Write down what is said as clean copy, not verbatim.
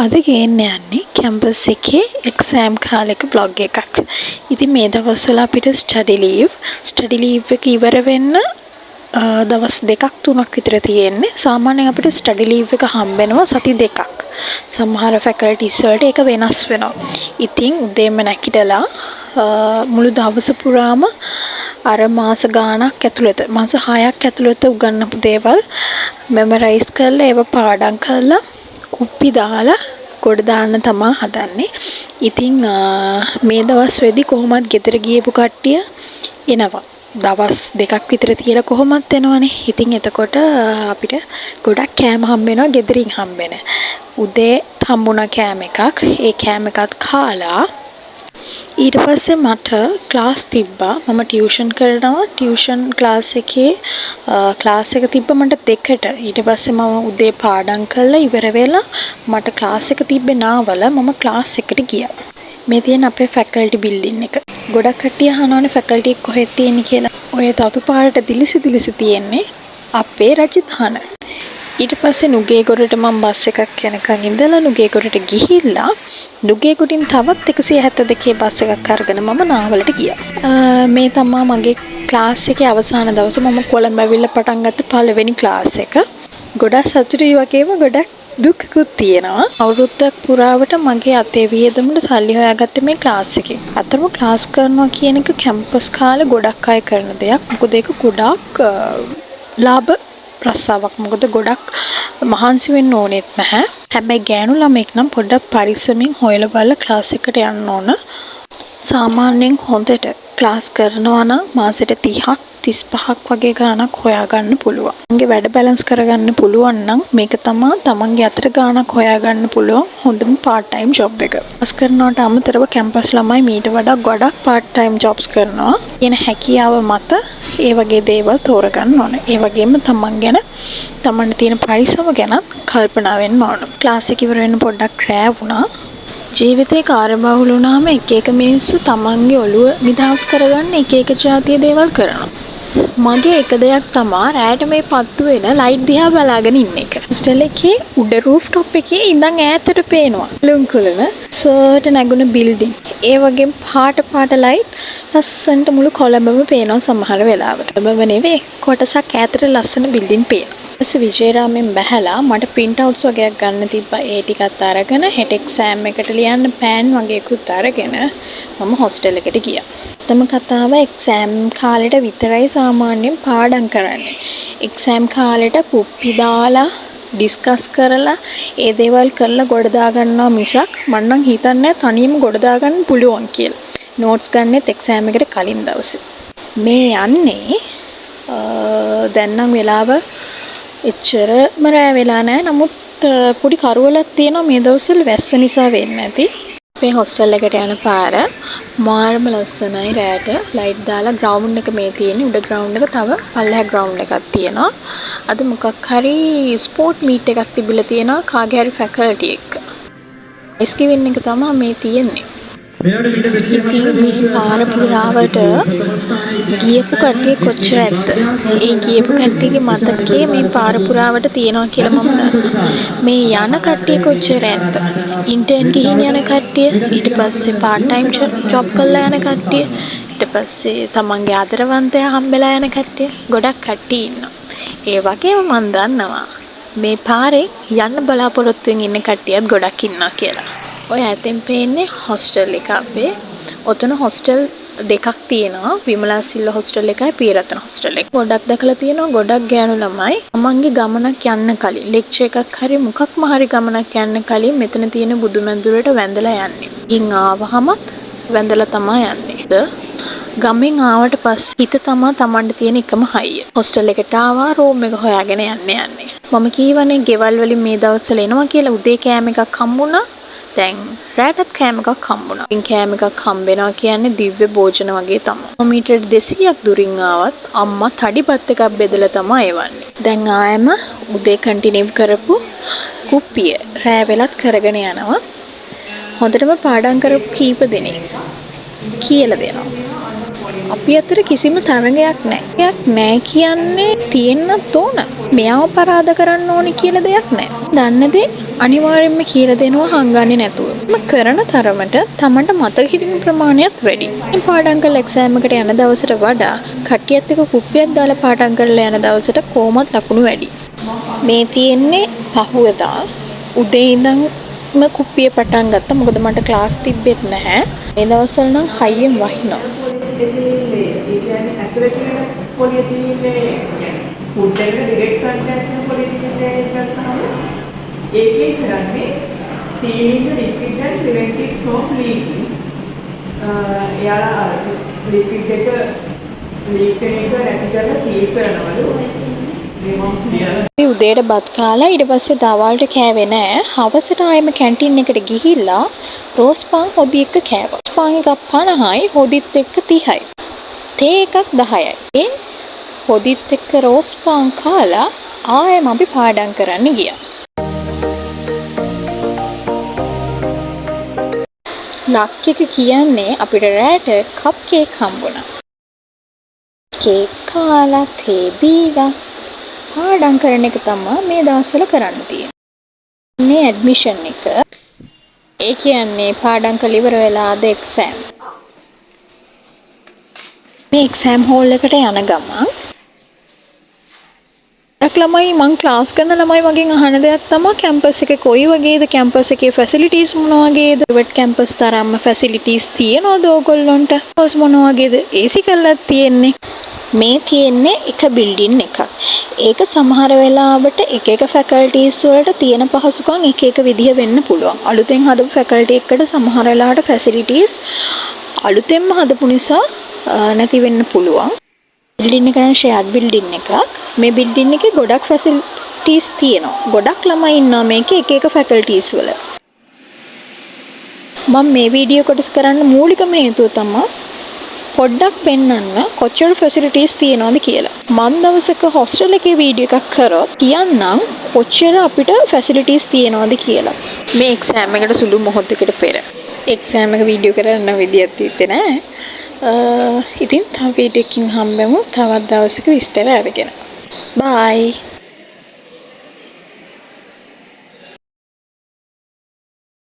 අද ගේන්න යන්නේ කැම්පස් එකේ එක්සෑම් කාලෙක බ්ලොග් එකක්. ඉතින් මේ දවස්වල අපිට ස්ටඩි ලීව් එක ඉවර වෙන්න දවස් 2-3ක් විතර තියෙන්නේ. සාමාන්‍යයෙන් අපිට ස්ටඩි ලීව් එක හම්බ වෙනවා සති 2ක්. සමහර ෆැකල්ටිස් වලට ඒක වෙනස් වෙනවා. ඉතින් උදේම නැගිටලා මුළු දවස පුරාම අර මාස ගාණක් ඇතුළත මාස 6ක් ඇතුළත උගන්වපු දේවල් මෙමරයිස් කරලා ඒව පාඩම් කරලා කුප්පි දාලා ගොඩ දාන්න තමයි හදන්නේ. ඉතින් මේ දවස් වෙදි කොහොමත් ගෙදර ගියපු කට්ටිය එනවා. දවස් 2ක් විතර තියලා කොහොමත් එනවනේ. ඉතින් එතකොට අපිට ගොඩක් කෑම හම්බ වෙනවා ගෙදරින් හම්බ වෙන. උදේ හම්බුණා කෑම එකක්. ඒ කෑම එකත් කාලා ඊට පස්සේ මට ක්ලාස් තිබ්බා. මම ටියුෂන් කරනවා. ටියුෂන් ක්ලාස් එකේ ක්ලාස් එක තිබ්බ මට 2ට. ඊට පස්සේ මම උදේ පාඩම් කරලා ඉවර වෙලා මට ක්ලාස් එක තිබ්බේ නාවල මම ක්ලාස් එකට ගියා. මේ තියෙන අපේ ෆැකල්ටි බිල්ඩින් එක. ගොඩක් කට්ටිය අහනවානේ ෆැකල්ටි එක කොහෙද තියෙන්නේ කියලා. ඔය තතු පාට දිලිසි තියෙන්නේ අපේ රජධාන. ඊට පස්සේ නුගේගොඩට මම බස් එකක් යනකම් ඉඳලා නුගේගොඩට ගිහිල්ලා නුගේගොඩින් තවත් 172 බස් එකක් අරගෙන මම නාවලට ගියා. මේ තමයි මගේ ක්ලාස් එකේ අවසාන දවස. මම කොළඹ ඇවිල්ලා පටන් ගත්ත පළවෙනි ක්ලාස් එක. ගොඩක් සතුටුයි වගේම ගොඩක් දුක්කුත් තියෙනවා. අවුරුද්දක් පුරාවට මගේ අතේ වියදමට සල්ලි හොයාගත්තේ මේ ක්ලාස් එකේ. අතරම ක්ලාස් කරනවා කියන එක කැම්පස් කාලේ ගොඩක් අය කරන දෙයක්. මොකද ඒක ගොඩක් ලාභ රස්සාවක්. මොකද ගොඩක් මහන්සි වෙන්න ඕනෙත් නැහැ. හැබැයි ගෑනු ළමෙක් නම් පොඩ්ඩක් පරිස්සමින් හොයලා බලලා ක්ලාස් එකට යන්න ඕන. සාමාන්‍යයෙන් හොඳට ක්ලාස් කරනවා නම් මාසෙට 30ක් 35ක් වගේ ගාණක් හොයාගන්න පුළුවන්. මගේ වැඩ බැලන්ස් කරගන්න පුළුවන් නම් මේක තමයි තමන්ගේ අතට ගාණක් හොයාගන්න පුළුවන් හොඳම part time job එක. ක්ලාස් කරනවට අමතරව කැම්පස් ළමයි මීට වඩා ගොඩක් part time jobs කරනවා. කියන හැකියාව මත ඒ වගේ දේවල් තෝරගන්න ඕන. ඒ වගේම තමන් ගැන තමන්ට තියෙන පරිසම ගැන කල්පනා වෙන්න ඕන. ක්ලාස් එක ඉවර වෙන්න පොඩ්ඩක් රෑ වුණා. ජීවිතේ කාර්යබහුල වුණාම එක මිනිස්සු තමන්ගේ ඔළුව නිදහස් කරගන්න එක જાතිය දේවල් කරනවා. මගේ එක දෙයක් තමයි රෑට මේ පත්තු වෙන ලයිට් දිහා බලාගෙන ඉන්න එක. හොස්ටල් එකේ උඩ රූෆ් টොප් එකේ ඉඳන් ඈතට පේනවා ලුම්කුලන සර්ට නැගුණ බිල්ඩින්. ඒ වගේ පාට ලයිට් ලස්සනට මුළු කොළඹම පේනවා සමහර වෙලාවට. කොළඹම නෙවෙයි කොටසක් ඈතට ලස්සන බිල්ඩින් පේනවා. ඊපස්සේ විජේරාමෙන් බැහැලා මට print outs වගේක් ගන්න තිබ්බා. ඒ ටිකත් අරගෙන හෙට එක්සෑම් එකට ලියන්න පෑන් වගේකුත් අරගෙන මම හොස්ටල් එකට ගියා. තම කතාව එක්සෑම් කාලෙට විතරයි සාමාන්‍යයෙන් පාඩම් කරන්නේ. එක්සෑම් කාලෙට කුප්පි දාලා ඩිස්කස් කරලා ඒ දේවල් කරලා ගොඩ දාගන්නවා මිසක් මම නම් හිතන්නේ තනියම ගොඩ දාගන්න පුළුවන් කියලා. නෝට්ස් ගන්නෙත් එක්සෑම් එකට කලින් දවසේ. මේ යන්නේ දැන් නම් වෙලාව එච්චරම රෑ වෙලා නැහැ. නමුත් පොඩි කරවලක් තියෙනවා මේ දවස්වල වැස්ස නිසා වෙන්නේ නැති. අපේ හොස්ටල් එකට යන පාර මාර්ම ලස්සනයි. රෑට ලයිට් දාලා ග්‍රවුන්ඩ් එක මේ තියෙන්නේ. උඩ ග්‍රවුන්ඩ් එක තව පල්ලෙහා ග්‍රවුන්ඩ් එකක් තියෙනවා. අද මොකක් හරි ස්පෝර්ට් මීට් එකක් තිබිලා තියෙනවා කාගේ හරි ෆැකල්ටි එක්ක. එස්කිවින් එක තමයි මේ තියෙන්නේ. ඉතින් මේ පාර පුරාවට ගියපු කට්ටිය කොච්චර ඇද්ද? ඒ ගියපු කට්ටියගේ මතකයේ මේ පාර පුරාවට තියෙනවා කියලා මම දන්නවා. මේ යන කට්ටිය කොච්චර ඇද්ද? ඉන්ටර්න් ගිහින් යන කට්ටිය, ඊට පස්සේ part time job කරලා යන කට්ටිය, ඊට පස්සේ තමන්ගේ ආදරවන්තයා හම්බෙලා යන කට්ටිය, ගොඩක් කට්ටිය ඉන්නවා. ඒ වගේම මම දන්නවා මේ පාරේ යන්න බලාපොරොත්තුෙන් ඉන්න කට්ටියත් ගොඩක් ඉන්නවා කියලා. ඔය ඇතෙන් පේන්නේ හොස්ටල් එක අපේ. ඔතන හොස්ටල් දෙකක් තියෙනවා. විමලා සිල්වා හොස්ටල් එකයි පීරතන හොස්ටල් එක. ගොඩක් දැකලා තියෙනවා ගොඩක් ගෑනු ළමයි තමන්ගේ ගමනක් යන්න කලින් ලෙක්චර් එකක් හරි මොකක්ම හරි ගමනක් යන්න කලින් මෙතන තියෙන බුදුමැදුරට වැඳලා යන්නේ. ඉන් ආවහමත් වැඳලා තමයි යන්නේ. ගමෙන් ආවට පස්සේ හිත තමයි තමන්ට තියෙන එකම හයිය. හොස්ටල් එකට ආවා රූම් එක හොයාගෙන යන්නේ. මම කීවනේ ගෙවල් වලින් මේ දවස්වල එනවා කියලා උදේ කෑම එකක් හම්බුණා. දැන් රෑටත් කෑම එකක් හම්බුණා. ඉතින් කෑම එකක් හම්බෙනවා කියන්නේ දිව්‍ය භෝජන වගේ තමයි. කිලෝමීටර් 200ක් දුරින් ආවත් අම්මා තඩිපත් එකක් බෙදලා තමයි එවන්නේ. දැන් ආයෙම උදේ කන්ටිනියු කරපු කුප්පිය රෑ වෙලත් කරගෙන යනවා. හොඳටම පාඩම් කරපු කීප දෙනෙක් කියලා දෙනවා. අපි අතර කිසිම තරගයක් නැහැ. නැහැ කියන්නේ තියෙන්නත් ඕන. මෙයාව පරාද කරන්න ඕනි කියලා දෙයක් නැහැ. දන්න දේ අනිවාර්යයෙන්ම කියලා දෙනවා හංගන්නේ නැතුව. කරන තරමට තමන්ට මතක හිටින ප්‍රමාණයත් වැඩි. මේ පාඩම් කරලා එක්සෑම් එකට යන දවසට වඩා කට්ටියත් එක්ක කුප්පියක් දාලා පාඩම් කරලා යන දවසට කොහොමත් ලකුණු වැඩි. මේ තියෙන්නේ පහුවදා උදේ ඉඳන්ම කුප්පිය පටන් ගත්තා. මොකද මට ක්ලාස් තිබ්බෙත් නැහැ. මේ දවස්වල නම් හයියෙන් වහිනවා. පොලිය තියෙන්නේ ෆුඩ් එක ඩිරෙක්ට් කන්ටැක්ට් එක පොලිය තියෙන්නේ ගත්තාම ඒකේ කරන්නේ සීලින් liquid and prevent it from leaking. එයාලා ලික්විඩ් එක ලීක් වෙන එක නැති කරලා සීල් කරනවලු. මේ උදේට බත් කාලා ඊට පස්සේ දවල්ට කෑවේ නෑ. හවසට ආයෙම කැන්ටින් එකට ගිහිල්ලා රෝස් පාන් හොදි එක කෑවා. පාන් එකක් 50යි හොදිත් එක්ක 30යි. තේ එකක් 10යි. ඒ හොදිත් එක්ක රෝස් පාන් කාලා ආයෙම අපි පාඩම් කරන්න ගියා. ලක් එක කියන්නේ අපිට රැට කප් කේක් හම්බුණා. කේක් කාලා තේ බීලා පාඩම් කරන එක තමයි මේ දවස්වල කරන්න තියෙන්නේ. මේ ඇඩ්මිෂන් එක ඒ කියන්නේ පාඩම් කරලා ඉවර වෙලාද එක්සෑම්. මේ එක්සෑම් හෝල් එකට යන ගමන් ළමයි මං ක්ලාස් කරන ළමයි මගෙන් අහන දෙයක් තමයි කැම්පස් එකේ කොයි වගේද කැම්පස් එකේ ෆැසිලිටිස් මොන වගේද ප්‍රයිවට් කැම්පස් තරම්ම ෆැසිලිටිස් තියනවද ඕගොල්ලන්ට කොස් මොන වගේද AC කළා තියෙන්නේ මේ තියෙන්නේ එක බිල්ඩින් එකක් ඒක සමහර වෙලාවට එක එක ෆැකල්ටිස් වලට තියෙන පහසුකම් එක එක විදිහ වෙන්න පුළුවන් අලුතෙන් හදපු ෆැකල්ටි එකකට සමහර වෙලාවට ෆැසිලිටිස් අලුතෙන්ම හදපු නිසා නැති වෙන්න පුළුවන් බිල්ඩින් එක නම් ෂෙයාර්ඩ් බිල්ඩින් එකක් මේ බිල්ඩින් එකේ ගොඩක් ෆැසිලිටිස් තියෙනවා. ගොඩක් ළමයි ඉන්නවා මේකේ එක එක ෆැකල්ටිස් වල. මම මේ වීඩියෝ කොටස කරන්න මූලිකම හේතුව තමයි පොඩ්ඩක් පෙන්වන්න කොච්චර ෆැසිලිටිස් තියෙනවද කියලා. මම දවසක හොස්ටල් එකේ වීඩියෝ එකක් කරොත් කියන්නම් කොච්චර අපිට ෆැසිලිටිස් තියෙනවද කියලා. මේ එක්සෑම් එකට සුළු මොහොතකට පෙර. එක්සෑම් එක වීඩියෝ කරන්න විදියක් තිබ්බේ නෑ. ඉතින් තව වීඩියෝ එකකින් හම්බෙමු තවත් දවසක විස්තර අරගෙන. Bye.